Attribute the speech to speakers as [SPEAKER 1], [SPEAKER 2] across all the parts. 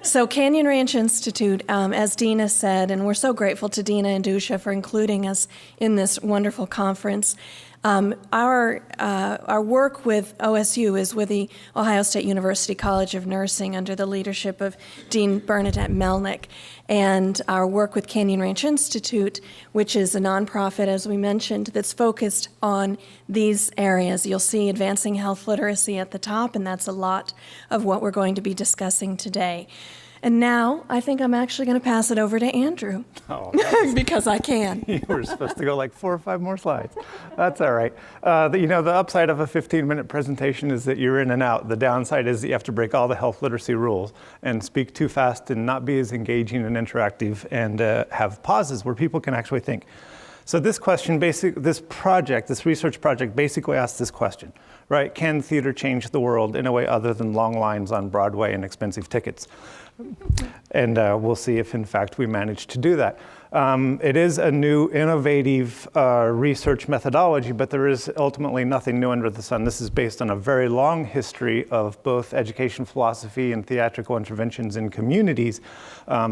[SPEAKER 1] So Canyon Ranch Institute, as Dina said, and we're so grateful to Dina and Dusha for including us in this wonderful conference. Our work with OSU is with the Ohio State University College of Nursing under the leadership of Dean Bernadette Melnick. And our work with Canyon Ranch Institute, which is a nonprofit, as we mentioned, that's focused on these areas. You'll see advancing health literacy at the top, and that's a lot of what we're going to be discussing today. And now, I think I'm actually going to pass it over to Andrew, because I can.
[SPEAKER 2] You were supposed to go like 4 or 5 more slides. That's all right. The upside of a 15-minute presentation is that you're in and out. The downside is that you have to break all the health literacy rules and speak too fast and not be as engaging and interactive and have pauses where people can actually think. So this research project basically asks this question, right? Can theater change the world in a way other than long lines on Broadway and expensive tickets? And we'll see if, in fact, we manage to do that. It is a new, innovative research methodology, but there is ultimately nothing new under the sun. This is based on a very long history of both education philosophy and theatrical interventions in communities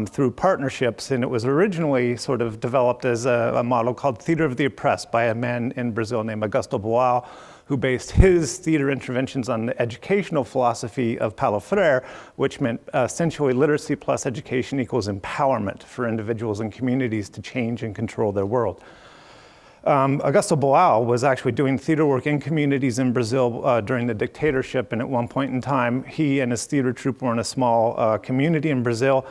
[SPEAKER 2] through partnerships. And it was originally sort of developed as a model called Theater of the Oppressed by a man in Brazil named Augusto Boal, who based his theater interventions on the educational philosophy of Paulo Freire, which meant essentially literacy plus education equals empowerment for individuals and communities to change and control their world. Augusto Boal was actually doing theater work in communities in Brazil during the dictatorship, and at one point in time, he and his theater troupe were in a small community in Brazil,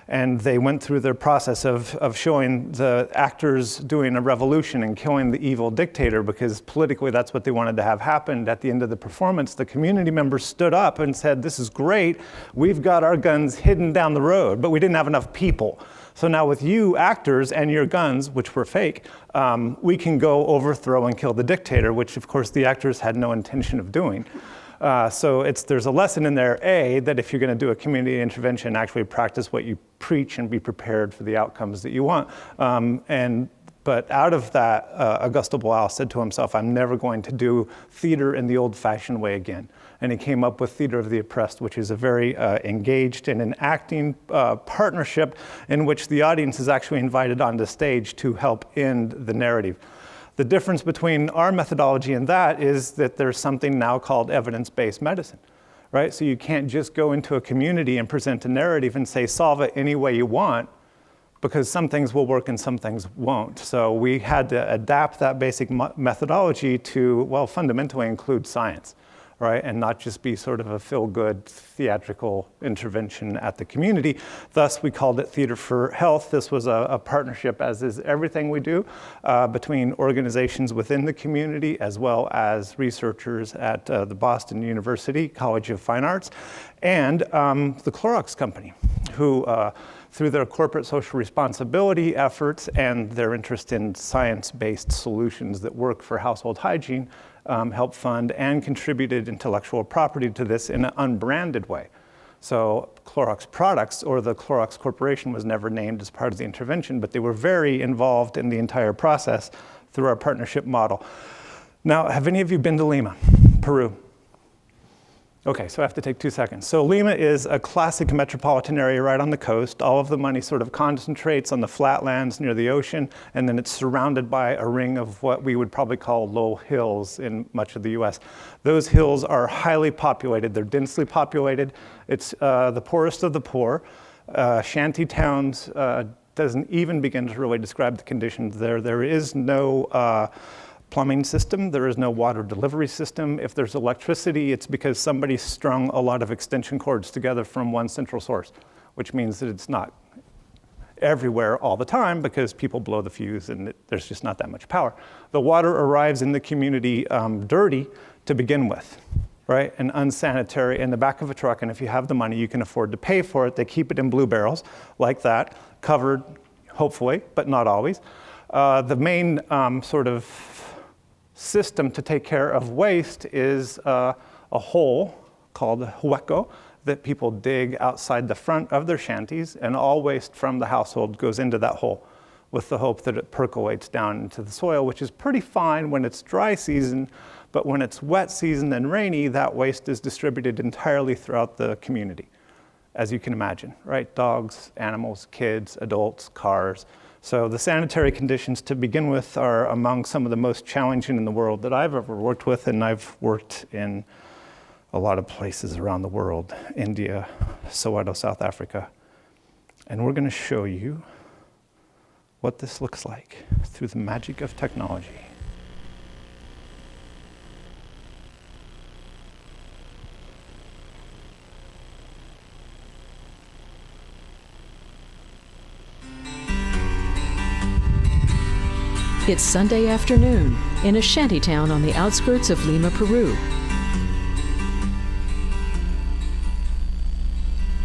[SPEAKER 2] and they went through their process of showing the actors doing a revolution and killing the evil dictator, because politically that's what they wanted to have happen. At the end of the performance, the community members stood up and said, "This is great, we've got our guns hidden down the road, but we didn't have enough people. So now with you actors and your guns, which were fake, we can go overthrow and kill the dictator," which of course the actors had no intention of doing. So there's a lesson in there, that if you're going to do a community intervention, actually practice what you preach and be prepared for the outcomes that you want. But out of that, Augusto Boal said to himself, "I'm never going to do theater in the old-fashioned way again." And he came up with Theater of the Oppressed, which is a very engaged and an acting partnership in which the audience is actually invited onto stage to help end the narrative. The difference between our methodology and that is that there's something now called evidence-based medicine, right? So you can't just go into a community and present a narrative and say, solve it any way you want, because some things will work and some things won't. So we had to adapt that basic methodology to, well, fundamentally include science, right? And not just be sort of a feel-good theatrical intervention at the community. Thus, we called it Theater for Health. This was a partnership, as is everything we do, between organizations within the community, as well as researchers at the Boston University College of Fine Arts, and the Clorox Company, who, through their corporate social responsibility efforts and their interest in science-based solutions that work for household hygiene, helped fund and contributed intellectual property to this in an unbranded way. So Clorox Products, or the Clorox Corporation, was never named as part of the intervention, but they were very involved in the entire process through our partnership model. Now, have any of you been to Lima, Peru? Okay, so I have to take 2 seconds. So Lima is a classic metropolitan area right on the coast. All of the money sort of concentrates on the flatlands near the ocean, and then it's surrounded by a ring of what we would probably call low hills in much of the US. Those hills are highly populated. They're densely populated. It's the poorest of the poor. Shanty towns doesn't even begin to really describe the conditions there. There is no plumbing system. There is no water delivery system. If there's electricity, it's because somebody strung a lot of extension cords together from one central source, which means that it's not everywhere all the time because people blow the fuse and there's just not that much power. The water arrives in the community dirty to begin with, right? And unsanitary in the back of a truck, and if you have the money, you can afford to pay for it. They keep it in blue barrels like that, covered, hopefully, but not always. The main sort of system to take care of waste is a hole called a hueco that people dig outside the front of their shanties, and all waste from the household goes into that hole with the hope that it percolates down into the soil, which is pretty fine when it's dry season, but when it's wet season and rainy, that waste is distributed entirely throughout the community. as you can imagine, right? Dogs, animals, kids, adults, cars. So the sanitary conditions to begin with are among some of the most challenging in the world that I've ever worked with, and I've worked in a lot of places around the world, India, Soweto, South Africa. And we're gonna show you what this looks like through the magic of technology.
[SPEAKER 3] It's Sunday afternoon in a shantytown on the outskirts of Lima, Peru.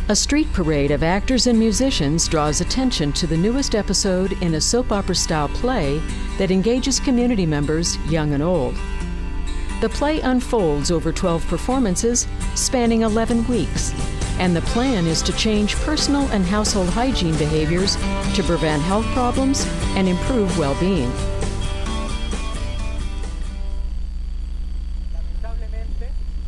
[SPEAKER 3] A street parade of actors and musicians draws attention to the newest episode in a soap opera-style play that engages community members, young and old. The play unfolds over 12 performances spanning 11 weeks, and the plan is to change personal and household hygiene behaviors to prevent health problems and improve well-being.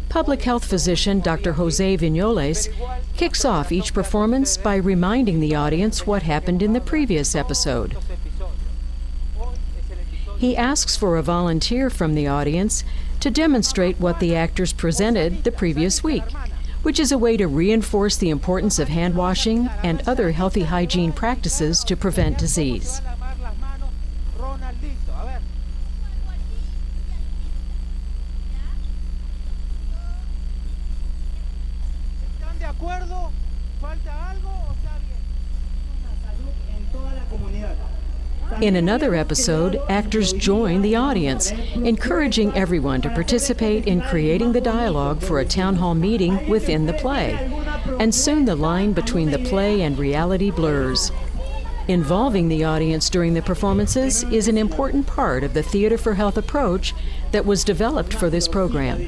[SPEAKER 3] Public health physician Dr. Jose Vignoles kicks off each performance by reminding the audience what happened in the previous episode. He asks for a volunteer from the audience to demonstrate what the actors presented the previous week, which is a way to reinforce the importance of hand washing and other healthy hygiene practices to prevent disease. In another episode, actors join the audience, encouraging everyone to participate in creating the dialogue for a town hall meeting within the play. And soon the line between the play and reality blurs. Involving the audience during the performances is an important part of the Theater for Health approach that was developed for this program.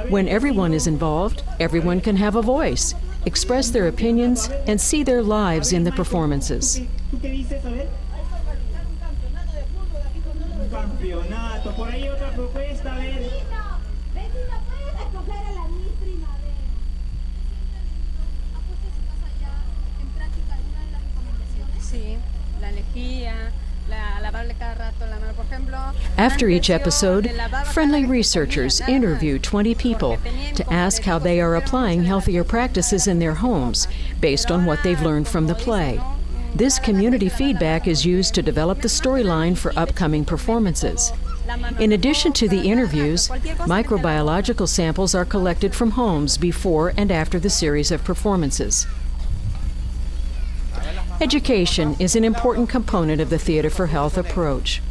[SPEAKER 3] When everyone is involved, everyone can have a voice, express their opinions, and see their lives in the performances. After each episode, friendly researchers interview 20 people to ask how they are applying healthier practices in their homes based on what they've learned from the play. This community feedback is used to develop the storyline for upcoming performances. In addition to the interviews, microbiological samples are collected from homes before and after the series of performances. Education is an important component of the Theater for Health approach.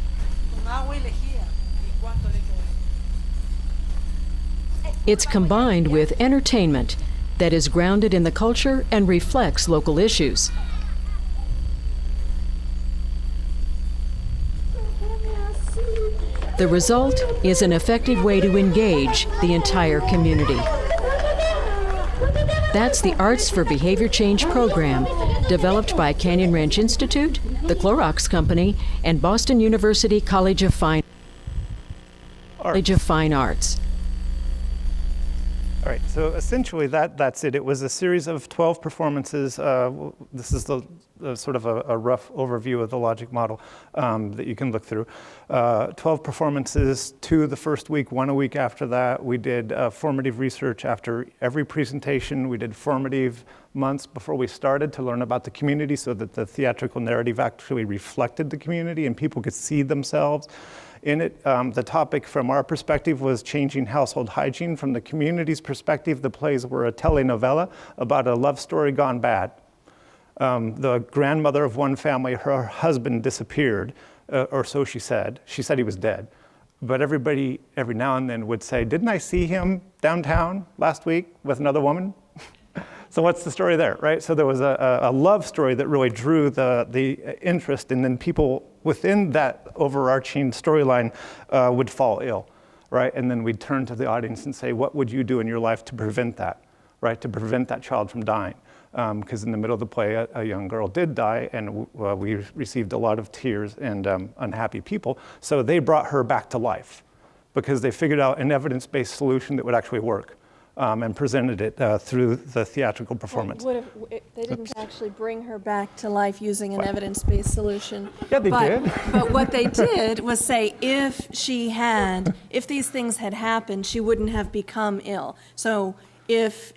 [SPEAKER 3] It's combined with entertainment that is grounded in the culture and reflects local issues. The result is an effective way to engage the entire community. That's the Arts for Behavior Change program, developed by Canyon Ranch Institute, the Clorox Company, and Boston University College of Fine Arts.
[SPEAKER 2] All right, so essentially that's it. It was a series of 12 performances. This is the sort of a rough overview of the logic model that you can look through. 12 performances, 2 the first week, 1 a week after that. We did formative research after every presentation. We did formative months before we started to learn about the community so that the theatrical narrative actually reflected the community and people could see themselves in it. The topic from our perspective was changing household hygiene. From the community's perspective, the plays were a telenovela about a love story gone bad. The grandmother of one family, her husband disappeared, or so she said. She said he was dead. But everybody, every now and then, would say, didn't I see him downtown last week with another woman? So what's the story there, right? So there was a love story that really drew the interest, and then people within that overarching storyline would fall ill, right? And then we'd turn to the audience and say, what would you do in your life to prevent that, right? To prevent that child from dying. Because in the middle of the play, a young girl did die, and we received a lot of tears and unhappy people. So they brought her back to life because they figured out an evidence-based solution that would actually work. and presented it through the theatrical performance.
[SPEAKER 1] They didn't actually bring her back to life using an evidence-based solution.
[SPEAKER 2] Yeah, they did.
[SPEAKER 1] But what they did was say if these things had happened, she wouldn't have become ill. So if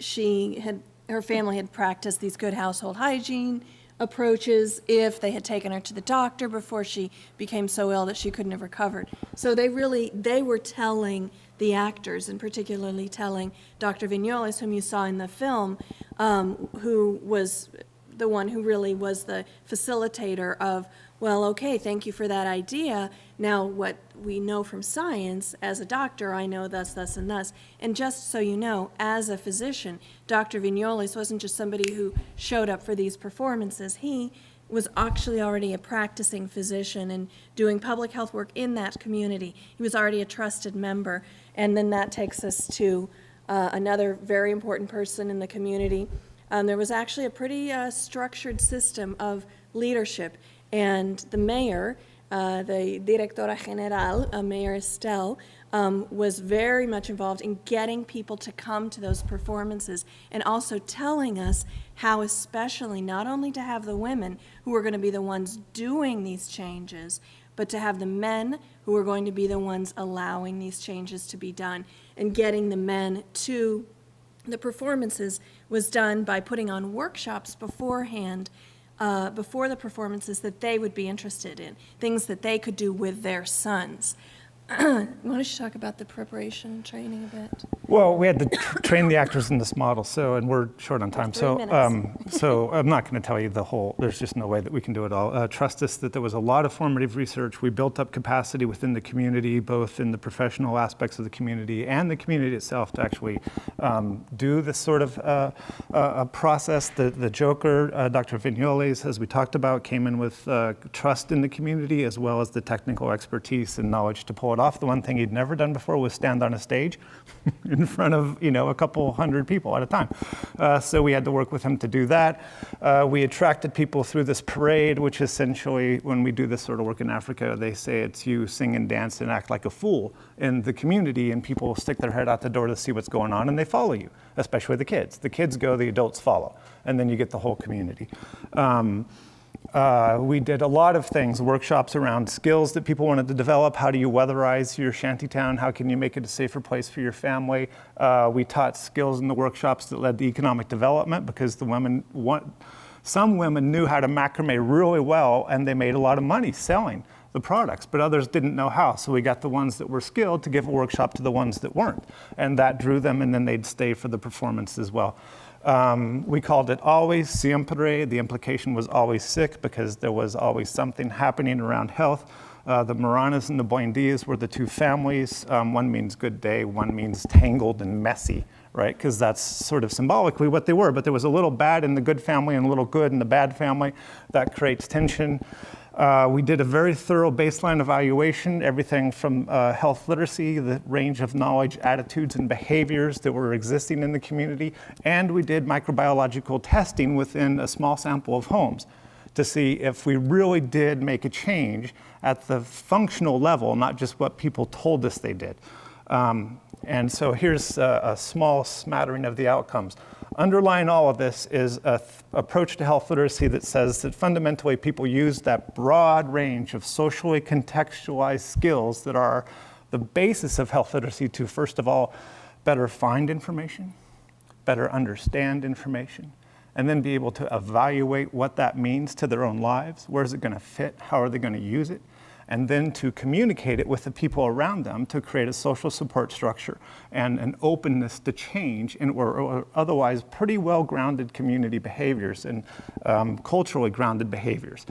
[SPEAKER 1] her family had practiced these good household hygiene approaches, if they had taken her to the doctor before she became so ill that she couldn't have recovered. So they were telling the actors, and particularly telling Dr. Vignoles, whom you saw in the film, who was the one who really was the facilitator of, well, okay, thank you for that idea. Now what we know from science, as a doctor, I know thus, thus, and thus. And just so you know, as a physician, Dr. Vignoles wasn't just somebody who showed up for these performances. He was actually already a practicing physician and doing public health work in that community. He was already a trusted member. And then that takes us to another very important person in the community. There was actually a pretty structured system of leadership. And the mayor, the Directora General, Mayor Estelle, was very much involved in getting people to come to those performances and also telling us how especially not only to have the women who were going to be the ones doing these changes, but to have the men who are going to be the ones allowing these changes to be done. And getting the men to the performances was done by putting on workshops beforehand, before the performances that they would be interested in, things that they could do with their sons. Why don't you talk about the preparation and training a bit?
[SPEAKER 2] Well, we had to train the actors in this model, and we're short on time. So I'm not going to tell you the whole, there's just no way that we can do it all. Trust us that there was a lot of formative research. We built up capacity within the community, both in the professional aspects of the community and the community itself, to actually do this sort of a process. The Joker, Dr. Vignoles, as we talked about, came in with trust in the community as well as the technical expertise and knowledge to pull it off. The one thing he'd never done before was stand on a stage in front of a couple hundred people at a time. So we had to work with him to do that. We attracted people through this parade, which essentially, when we do this sort of work in Africa, they say it's you sing and dance and act like a fool in the community, and people stick their head out the door to see what's going on, and they follow you, especially the kids. The kids go, the adults follow, and then you get the whole community. We did a lot of things, workshops around skills that people wanted to develop. How do you weatherize your shantytown? How can you make it a safer place for your family? We taught skills in the workshops that led to economic development, because some women knew how to macrame really well, and they made a lot of money selling the products, but others didn't know how. So we got the ones that were skilled to give a workshop to the ones that weren't. And that drew them, and then they'd stay for the performance as well. We called it always siempre. The implication was always sick, because there was always something happening around health. The Maranas and the Buendias were the two families. One means good day, one means tangled and messy, right? Because that's sort of symbolically what they were. But there was a little bad in the good family and a little good in the bad family. That creates tension. We did a very thorough baseline evaluation, everything from health literacy, the range of knowledge, attitudes, and behaviors that were existing in the community, and we did microbiological testing within a small sample of homes to see if we really did make a change at the functional level, not just what people told us they did. And so here's a small smattering of the outcomes. Underlying all of this is an approach to health literacy that says that fundamentally people use that broad range of socially contextualized skills that are the basis of health literacy to, first of all, better find information, better understand information, and then be able to evaluate what that means to their own lives. Where is it going to fit? How are they going to use it? And then to communicate it with the people around them to create a social support structure and an openness to change in or otherwise pretty well-grounded community behaviors and culturally grounded behaviors.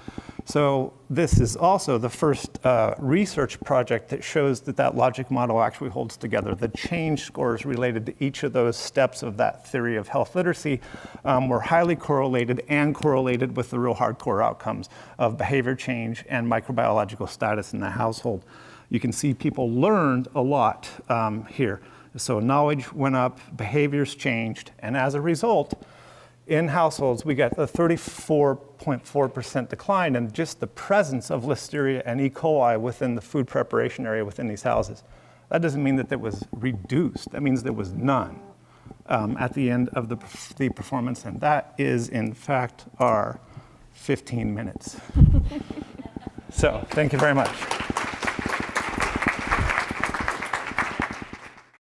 [SPEAKER 2] So this is also the first research project that shows that that logic model actually holds together. The change scores related to each of those steps of that theory of health literacy were highly correlated and correlated with the real hardcore outcomes of behavior change and microbiological status in the household. You can see people learned a lot here. So knowledge went up, behaviors changed, and as a result, in households, we got a 34.4% decline in just the presence of Listeria and E. coli within the food preparation area within these houses. That doesn't mean that it was reduced. That means there was none. at the end of the performance, and that is, in fact, our 15 minutes. So thank you very much.